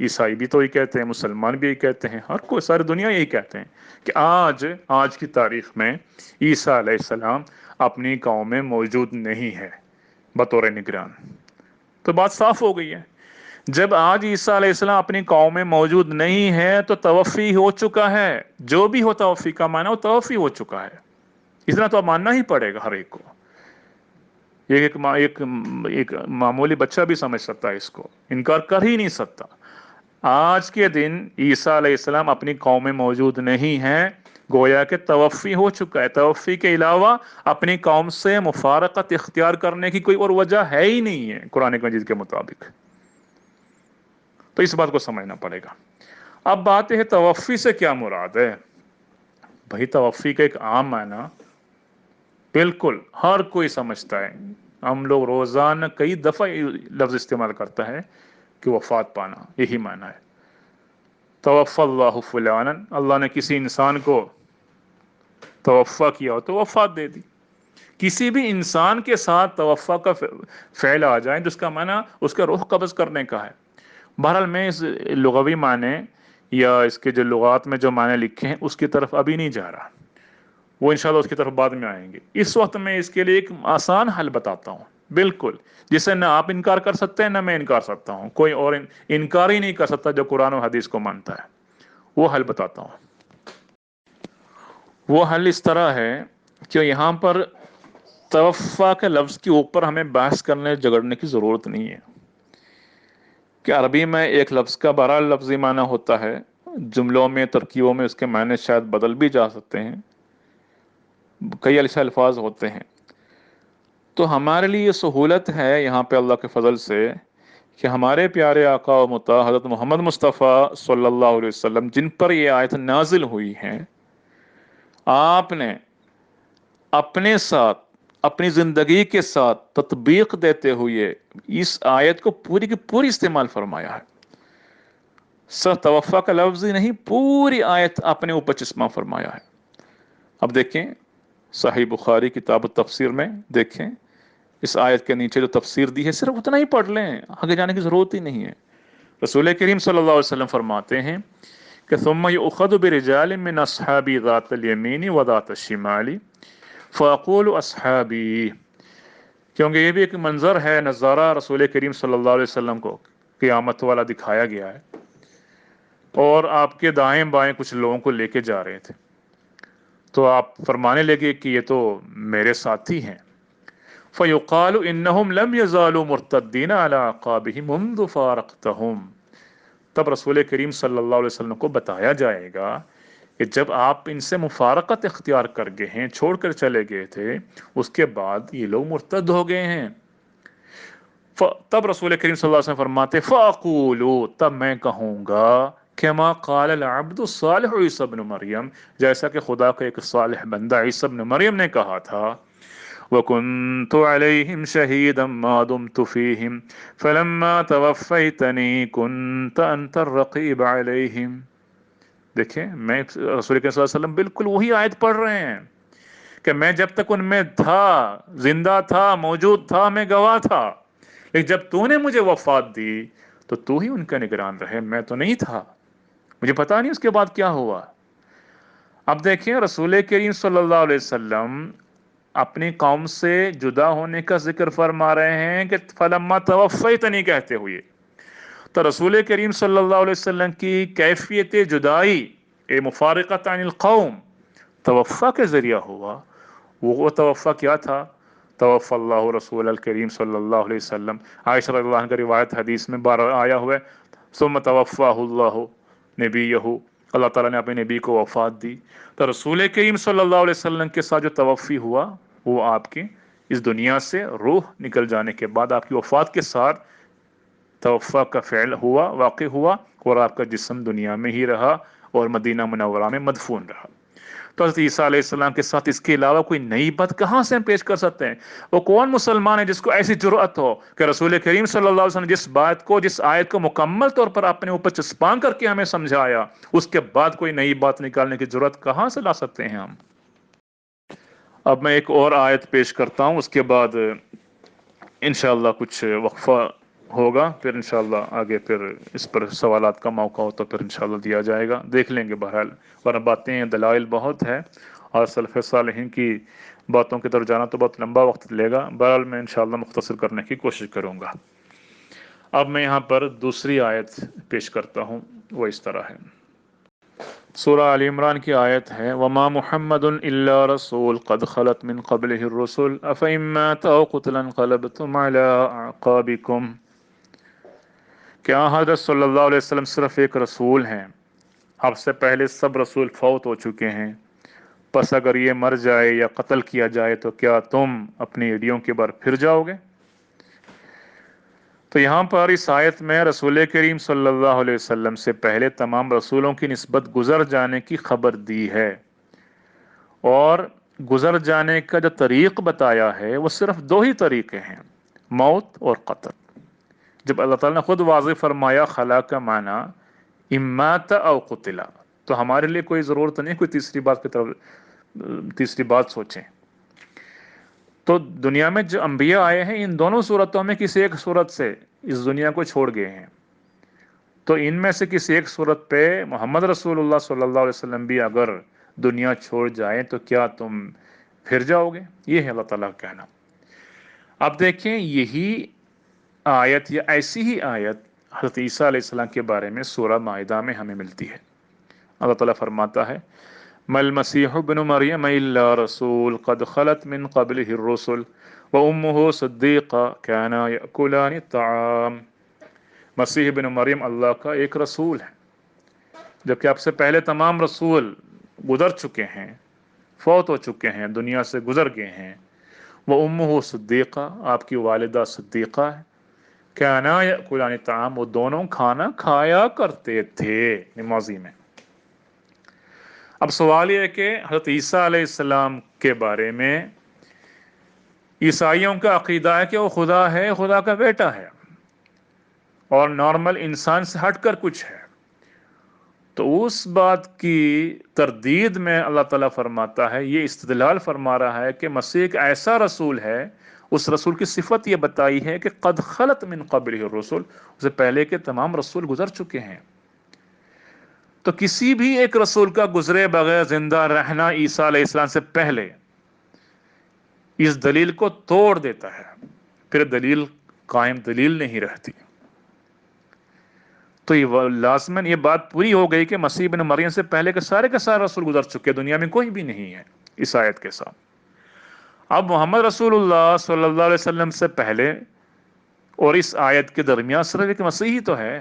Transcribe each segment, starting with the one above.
عیسائی بھی تو یہی کہتے ہیں، مسلمان بھی یہی کہتے ہیں، ہر کوئی ساری دنیا یہی کہتے ہیں کہ آج کی تاریخ میں عیسیٰ علیہ السلام اپنی قوم میں موجود نہیں ہے بطور نگران۔ تو بات صاف ہو گئی ہے، جب آج عیسیٰ علیہ السلام اپنی قوم میں موجود نہیں ہے تو توفی ہو چکا ہے، جو بھی ہو توفی کا معنی وہ توفی ہو چکا ہے، اتنا تو اب ماننا ہی پڑے گا ہر ایک کو۔ ایک معمولی بچہ بھی سمجھ سکتا ہے، اس کو انکار کر ہی نہیں سکتا۔ آج کے دن عیسیٰ علیہ السلام اپنی قوم میں موجود نہیں ہے، گویا کہ توفی ہو چکا ہے۔ توفی کے علاوہ اپنی قوم سے مفارقت اختیار کرنے کی کوئی اور وجہ ہے ہی نہیں ہے قرآن مجید کے مطابق، تو اس بات کو سمجھنا پڑے گا۔ اب بات ہے توفی سے کیا مراد ہے؟ بھائی توفی کا ایک عام معنی بالکل ہر کوئی سمجھتا ہے، ہم لوگ روزانہ کئی دفعہ لفظ استعمال کرتا ہے کہ وفات پانا، یہی معنی ہے۔ توفی اللہ فلانا، اللہ نے کسی انسان کو توفی کیا ہو تو وفات دے دی۔ کسی بھی انسان کے ساتھ توفی کا فعل آ جائے تو اس کا معنی اس کا روح قبض کرنے کا ہے۔ بہرحال میں اس لغوی معنی یا اس کے جو لغات میں جو معنی لکھے ہیں اس کی طرف ابھی نہیں جا رہا، وہ انشاءاللہ اس کی طرف بعد میں آئیں گے۔ اس وقت میں اس کے لیے ایک آسان حل بتاتا ہوں، بالکل جسے نہ آپ انکار کر سکتے ہیں نہ میں انکار سکتا ہوں، کوئی اور انکار ہی نہیں کر سکتا جو قرآن و حدیث کو مانتا ہے۔ وہ حل بتاتا ہوں۔ وہ حل اس طرح ہے کہ یہاں پر توفی کے لفظ کے اوپر ہمیں بحث کرنے جھگڑنے کی ضرورت نہیں ہے کہ عربی میں ایک لفظ کا بہرحال لفظی معنی ہوتا ہے، جملوں میں ترکیبوں میں اس کے معنی شاید بدل بھی جا سکتے ہیں، کئی ایسے الفاظ ہوتے ہیں۔ تو ہمارے لیے یہ سہولت ہے یہاں پہ اللہ کے فضل سے کہ ہمارے پیارے آقا و مطاع حضرت محمد مصطفیٰ صلی اللہ علیہ وسلم جن پر یہ آیت نازل ہوئی ہیں، آپ نے اپنے ساتھ اپنی زندگی کے ساتھ تطبیق دیتے ہوئے اس آیت کو پوری کی پوری استعمال فرمایا ہے۔ صرف توفی کا لفظ ہی نہیں، پوری آیت اپنے اوپر چشمہ فرمایا ہے۔ اب دیکھیں صحیح بخاری کتاب التفسیر میں دیکھیں، اس آیت کے نیچے جو تفسیر دی ہے صرف اتنا ہی پڑھ لیں، آگے جانے کی ضرورت ہی نہیں ہے۔ رسول کریم صلی اللہ علیہ وسلم فرماتے ہیں کہ ثم یؤخذ برجال من اصحابی ذات الیمین و ذات الشمال فاقول اصحابی، کیونکہ یہ بھی ایک منظر ہے، نظارہ رسول کریم صلی اللہ علیہ وسلم کو قیامت والا دکھایا گیا ہے، اور آپ کے دائیں بائیں کچھ لوگوں کو لے کے جا رہے تھے، تو آپ فرمانے لگے کہ یہ تو میرے ساتھی ہیں۔ فیقال انہم لم یزالوا مرتدین علی اعقابہم منذ فارقتہم، تب رسول کریم صلی اللہ علیہ وسلم کو بتایا جائے گا کہ جب آپ ان سے مفارقت اختیار کر گئے ہیں، چھوڑ کر چلے گئے تھے، اس کے بعد یہ لوگ مرتد ہو گئے ہیں۔ تب رسول کریم صلی اللہ علیہ وسلم فرماتے فاقولوا، تب میں کہوں گا کما قال العبد الصالح عیسی ابن مریم، جیسا کہ خدا کا ایک صالح بندہ عیسی ابن مریم نے کہا تھا، وَكُنْتُ عَلَيْهِمْ شَهِيدًا مَا دُمْتُ فِيهِمْ فَلَمَّا تَوَفَّيْتَنِي كُنْتَ أَنْتَ الرَّقِيبَ عَلَيْهِمْ۔ دیکھیں میں رسول کریم صلی اللہ علیہ وسلم بالکل وہی آیت پڑھ رہے ہیں کہ میں جب تک ان میں تھا، زندہ تھا، موجود تھا، میں گواہ تھا، لیکن جب تو نے مجھے وفات دی تو تو ہی ان کا نگران رہے، میں تو نہیں تھا، مجھے پتا نہیں اس کے بعد کیا ہوا۔ اب دیکھیں رسول کریم صلی اللہ علیہ وسلم اپنی قوم سے جدا ہونے کا ذکر فرما رہے ہیں کہ فلما توفیتنی کہتے ہوئے، تو رسول کریم صلی اللہ علیہ وسلم کی کیفیت جدائی مفارقت عن القوم توفی کے ذریعہ ہوا۔ وہ توفی کیا تھا؟ توفی اللہ رسول الکریم صلی اللہ علیہ وسلم، عائشہ رضی اللہ عنہ کا روایت حدیث میں بار آیا ہوا ہے، ثم توفاہ اللہ نبیہ، اللہ تعالیٰ نے اپنے نبی کو وفات دی۔ تو رسول کریم صلی اللہ علیہ وسلم کے ساتھ جو توفی ہوا وہ آپ کے اس دنیا سے روح نکل جانے کے بعد آپ کی وفات کے ساتھ توفی کا فعل ہوا، واقع ہوا، اور آپ کا جسم دنیا میں ہی رہا اور مدینہ منورہ میں مدفون رہا۔ تو حضرت عیسیٰ علیہ السلام کے ساتھ اس کے علاوہ کوئی نئی بات کہاں سے ہم پیش کر سکتے ہیں؟ وہ کون مسلمان ہے جس کو ایسی جرأت ہو کہ رسول کریم صلی اللہ علیہ وسلم جس بات کو، جس آیت کو مکمل طور پر اپنے اوپر چسپاں کر کے ہمیں سمجھایا، اس کے بعد کوئی نئی بات نکالنے کی جرأت کہاں سے لا سکتے ہیں ہم؟ اب میں ایک اور آیت پیش کرتا ہوں، اس کے بعد انشاءاللہ کچھ وقفہ ہوگا پھر انشاءاللہ آگے پھر اس پر سوالات کا موقع ہو تو پھر انشاءاللہ دیا جائے گا، دیکھ لیں گے بہرحال، ورنہ باتیں دلائل بہت ہے اور سلف صالحین کی باتوں کی طرف جانا تو بہت لمبا وقت لے گا، بہرحال میں انشاءاللہ مختصر کرنے کی کوشش کروں گا۔ اب میں یہاں پر دوسری آیت پیش کرتا ہوں، وہ اس طرح ہے، سورہ آل عمران کی آیت ہے، وَمَا مُحَمَّدٌ إِلَّا رَسُولٌ قَدْ خَلَتْ مِن قَبْلِهِ الرُّسُلُ أَفَإِن مَّاتَ أَوْ قُتِلَ انقلبتم عَلَىٰ أَعْقَابِكُمْ، کہ حضرت صلی اللہ علیہ وسلم صرف ایک رسول ہیں، آپ سے پہلے سب رسول فوت ہو چکے ہیں، پس اگر یہ مر جائے یا قتل کیا جائے تو کیا تم اپنی ایڈیوں کے بر پھر جاؤ گے؟ تو یہاں پر اس آیت میں رسول کریم صلی اللہ علیہ وسلم سے پہلے تمام رسولوں کی نسبت گزر جانے کی خبر دی ہے، اور گزر جانے کا جو طریق بتایا ہے وہ صرف دو ہی طریقے ہیں، موت اور قتل۔ جب اللہ تعالیٰ نے خود واضح فرمایا خلا کا معنی امات او قتلا، تو ہمارے لیے کوئی ضرورت نہیں کوئی تیسری بات کی طرف تیسری بات سوچیں۔ تو دنیا میں جو انبیاء آئے ہیں ان دونوں صورتوں میں کسی ایک صورت سے اس دنیا کو چھوڑ گئے ہیں، تو ان میں سے کسی ایک صورت پہ محمد رسول اللہ صلی اللہ علیہ وسلم بھی اگر دنیا چھوڑ جائیں تو کیا تم پھر جاؤ گے؟ یہ ہے اللہ تعالیٰ کا کہنا۔ اب دیکھیں یہی آیت یا ایسی ہی آیت حضرت عیسیٰ علیہ السلام کے بارے میں سورہ مائدہ میں ہمیں ملتی ہے۔ اللہ تعالیٰ فرماتا ہے مَا الْمَسِيحُ ابْنُ مَرْيَمَ إِلَّا رَسُولٌ قَدْ خَلَتْ مِن قَبْلِهِ الرُّسُلُ وَأُمُّهُ صِدِّيقَةٌ كَانَا يَأْكُلَانِ الطَّعَامَ، مسیح ابن مریم اللہ کا ایک رسول ہے، جبکہ آپ سے پہلے تمام رسول گزر چکے ہیں، فوت ہو چکے ہیں، دنیا سے گزر گئے ہیں۔ وہ امہ صدیقہ، آپ کی والدہ صدیقہ ہے، کانا یأکلان الطعام، وہ دونوں کھانا کھایا کرتے تھے ماضی میں۔ اب سوال یہ ہے کہ حضرت عیسیٰ علیہ السلام کے بارے میں عیسائیوں کا عقیدہ ہے کہ وہ خدا ہے، خدا کا بیٹا ہے اور نارمل انسان سے ہٹ کر کچھ ہے، تو اس بات کی تردید میں اللہ تعالیٰ فرماتا ہے، یہ استدلال فرما رہا ہے کہ مسیح ایک ایسا رسول ہے، اس رسول کی صفت یہ بتائی ہے کہ قد خلت من قبلہ الرسل، اس سے پہلے کے تمام رسول گزر چکے ہیں، تو کسی بھی ایک رسول کا گزرے بغیر زندہ رہنا عیسیٰ علیہ السلام سے پہلے اس دلیل کو توڑ دیتا ہے، پھر دلیل قائم دلیل نہیں رہتی۔ تو یہ لازماً یہ بات پوری ہو گئی کہ مسیح ابن مریم سے پہلے کے سارے رسول گزر چکے، دنیا میں کوئی بھی نہیں ہے اس آیت کے ساتھ۔ اب محمد رسول اللہ صلی اللہ علیہ وسلم سے پہلے اور اس آیت کے درمیان صرف ایک مسیح ہی تو ہے،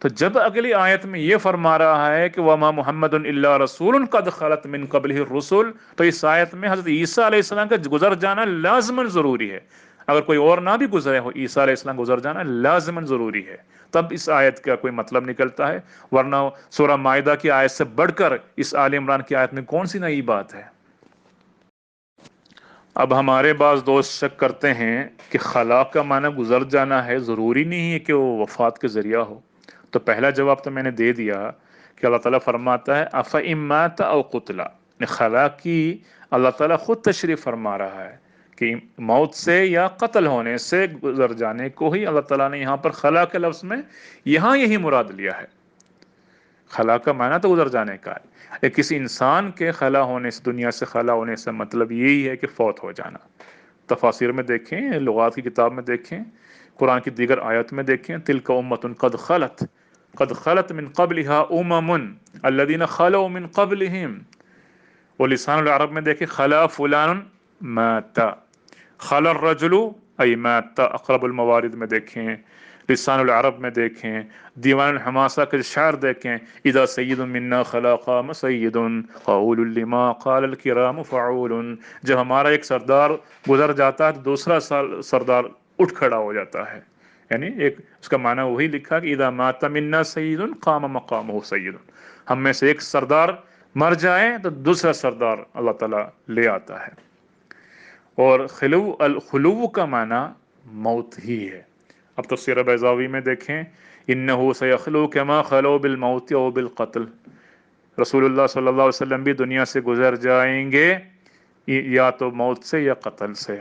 تو جب اگلی آیت میں یہ فرما رہا ہے کہ وَمَا مُحَمَّدٌ إِلَّا رَسُولٌ قَدْ خَلَتْ مِن قَبْلِهِ الرُّسُلُ، تو اس آیت میں حضرت عیسیٰ علیہ السلام کا گزر جانا لازماً ضروری ہے، اگر کوئی اور نہ بھی گزرے ہو عیسیٰ علیہ السلام گزر جانا لازماً ضروری ہے، تب اس آیت کا کوئی مطلب نکلتا ہے، ورنہ سورہ مائدہ کی آیت سے بڑھ کر اس آل عمران کی آیت میں کون سی نئی بات ہے؟ اب ہمارے بعض دوست شک کرتے ہیں کہ خلا کا معنی گزر جانا ہے، ضروری نہیں ہے کہ وہ وفات کے ذریعہ ہو، تو پہلا جواب تو میں نے دے دیا کہ اللہ تعالیٰ فرماتا ہے أَفَإِن مَاتَ أَوْ قُتِلَ، خلا کی اللہ تعالیٰ خود تشریح فرما رہا ہے کہ موت سے یا قتل ہونے سے گزر جانے کو ہی اللہ تعالیٰ نے یہاں پر خلا کے لفظ میں یہاں یہی مراد لیا ہے۔ خلا کا معنی تو گزر جانے کا ہے، کسی انسان کے خلا ہونے سے، دنیا سے خلا ہونے سے مطلب یہی ہے کہ فوت ہو جانا۔ تفاسیر میں دیکھیں، لغات کی کتاب میں دیکھیں، قرآن کی دیگر آیت میں دیکھیں، تلک امۃ قد خلت من قبلها الذین خلوا من قبلهم، اور لسان العرب میں دیکھیں خلا فلان مات، خلا الرجل ای مات، اقرب الموارد میں دیکھیں، لسان العرب میں دیکھیں، دیوان الحماسہ کے شعر دیکھیں، اذا سید منا خلا قام سید قول لما قال الکرام فعول، جب ہمارا ایک سردار گزر جاتا ہے تو دوسرا سردار اٹھ کھڑا ہو جاتا ہے، یعنی ایک اس کا معنی وہی لکھا کہ اذا مات منا سید قام مقامہ سید، ہم میں سے ایک سردار مر جائے تو دوسرا سردار اللہ تعالیٰ لے آتا ہے۔ اور الخلو کا معنی موت ہی ہے۔ اب تفسیر بیضاوی میں دیکھیں، انہ سیخلو کما خلو بالموت او بالقتل، رسول اللہ صلی اللہ علیہ وسلم بھی دنیا سے گزر جائیں گے یا تو موت سے یا قتل سے۔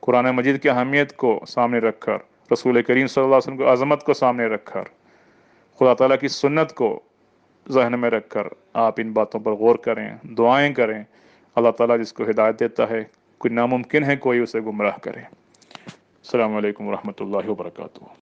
قرآن مجید کی اہمیت کو سامنے رکھ کر، رسول کریم صلی اللہ علیہ وسلم کی عظمت کو سامنے رکھ کر، خدا تعالیٰ کی سنت کو ذہن میں رکھ کر آپ ان باتوں پر غور کریں، دعائیں کریں۔ اللہ تعالیٰ جس کو ہدایت دیتا ہے، کوئی ناممکن ہے کوئی اسے گمراہ کرے۔ السلام علیکم ورحمۃ اللہ وبرکاتہ۔